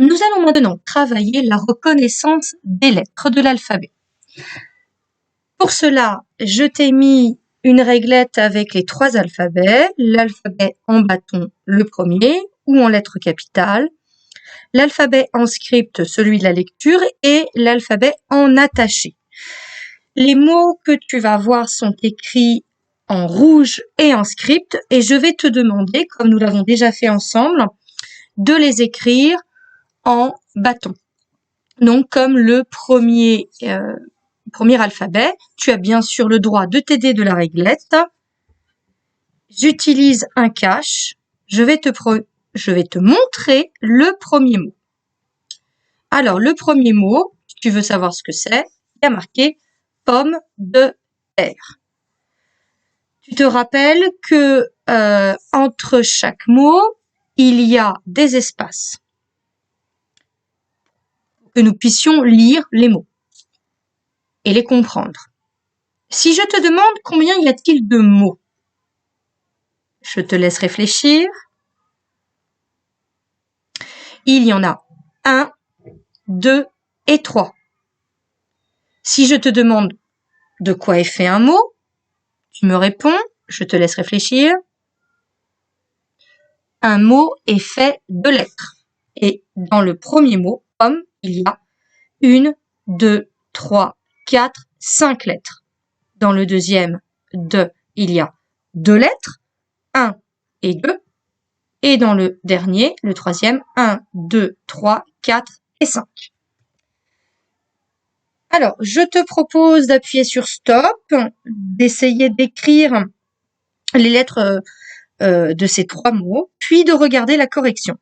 Nous allons maintenant travailler la reconnaissance des lettres de l'alphabet. Pour cela, je t'ai mis une réglette avec les 3 alphabets, l'alphabet en bâton, le premier, ou en lettres capitales, l'alphabet en script, celui de la lecture, et l'alphabet en attaché. Les mots que tu vas voir sont écrits en rouge et en script, et je vais te demander, comme nous l'avons déjà fait ensemble, de les écrire en bâton. Donc, comme le premier alphabet, tu as bien sûr le droit de t'aider de la réglette. J'utilise un cache. Je vais te montrer le premier mot. Alors, le premier mot, si tu veux savoir ce que c'est, il y a marqué pomme de terre. Tu te rappelles que entre chaque mot, il y a des espaces pour que nous puissions lire les mots et les comprendre. Si je te demande combien y a-t-il de mots, je te laisse réfléchir. Il y en a 1, 2 et 3. Si je te demande de quoi est fait un mot, tu me réponds, je te laisse réfléchir. Un mot est fait de lettres. Et dans le premier mot, pomme, il y a 1, 2, 3, 4, 5 lettres. Dans le deuxième, de, il y a 2 lettres, 1 et 2. Et dans le dernier, le troisième, 1, 2, 3, 4 et 5. Alors, je te propose d'appuyer sur stop, d'essayer d'écrire les lettres de ces 3 mots, puis de regarder la correction.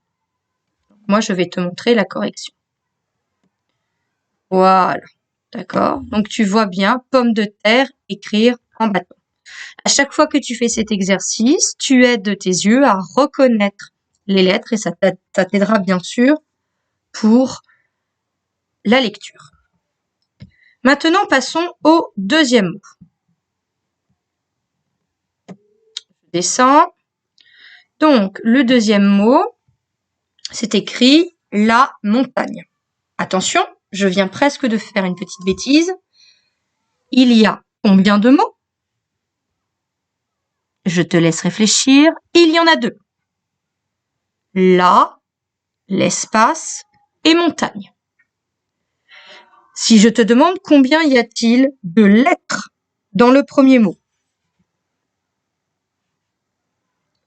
Moi, je vais te montrer la correction. Voilà, d'accord. Donc, tu vois bien pomme de terre, écrire en bâton. À chaque fois que tu fais cet exercice, tu aides tes yeux à reconnaître les lettres et ça t'aidera bien sûr pour la lecture. Maintenant, passons au deuxième mot. Je descends. Donc, le deuxième mot, c'est écrit la montagne. Attention, je viens presque de faire une petite bêtise. Il y a combien de mots? Je te laisse réfléchir. Il y en a 2. La, l'espace et montagne. Si je te demande combien y a-t-il de lettres dans le premier mot?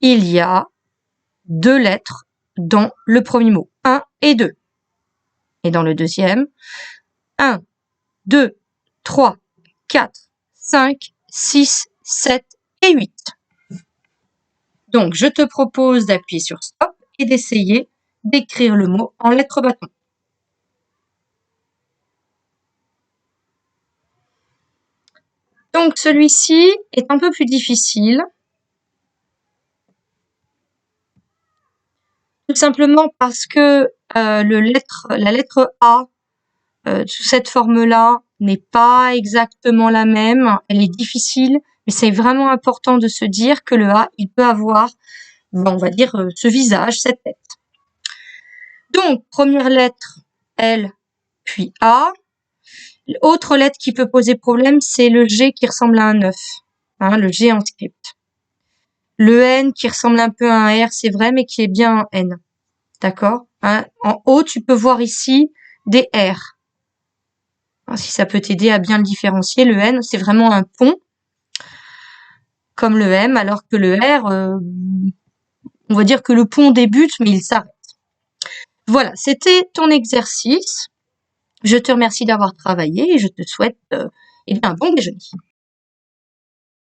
Il y a 2 lettres dans le premier mot, 1 et 2. Et dans le deuxième, 1, 2, 3, 4, 5, 6, 7 et 8. Donc, je te propose d'appuyer sur stop et d'essayer d'écrire le mot en lettres bâton. Donc, celui-ci est un peu plus difficile. Tout simplement parce que la lettre A, sous cette forme-là, n'est pas exactement la même. Elle est difficile, mais c'est vraiment important de se dire que le A, il peut avoir, on va dire, ce visage, cette tête. Donc, première lettre, L, puis A. Autre lettre qui peut poser problème, c'est le G qui ressemble à un 9, hein, le G en script. Le N qui ressemble un peu à un R, c'est vrai, mais qui est bien un N. D'accord, hein. En haut, tu peux voir ici des R. Alors, si ça peut t'aider à bien le différencier, le N, c'est vraiment un pont, comme le M, alors que le R, on va dire que le pont débute, mais il s'arrête. Voilà, c'était ton exercice. Je te remercie d'avoir travaillé et je te souhaite un bon déjeuner.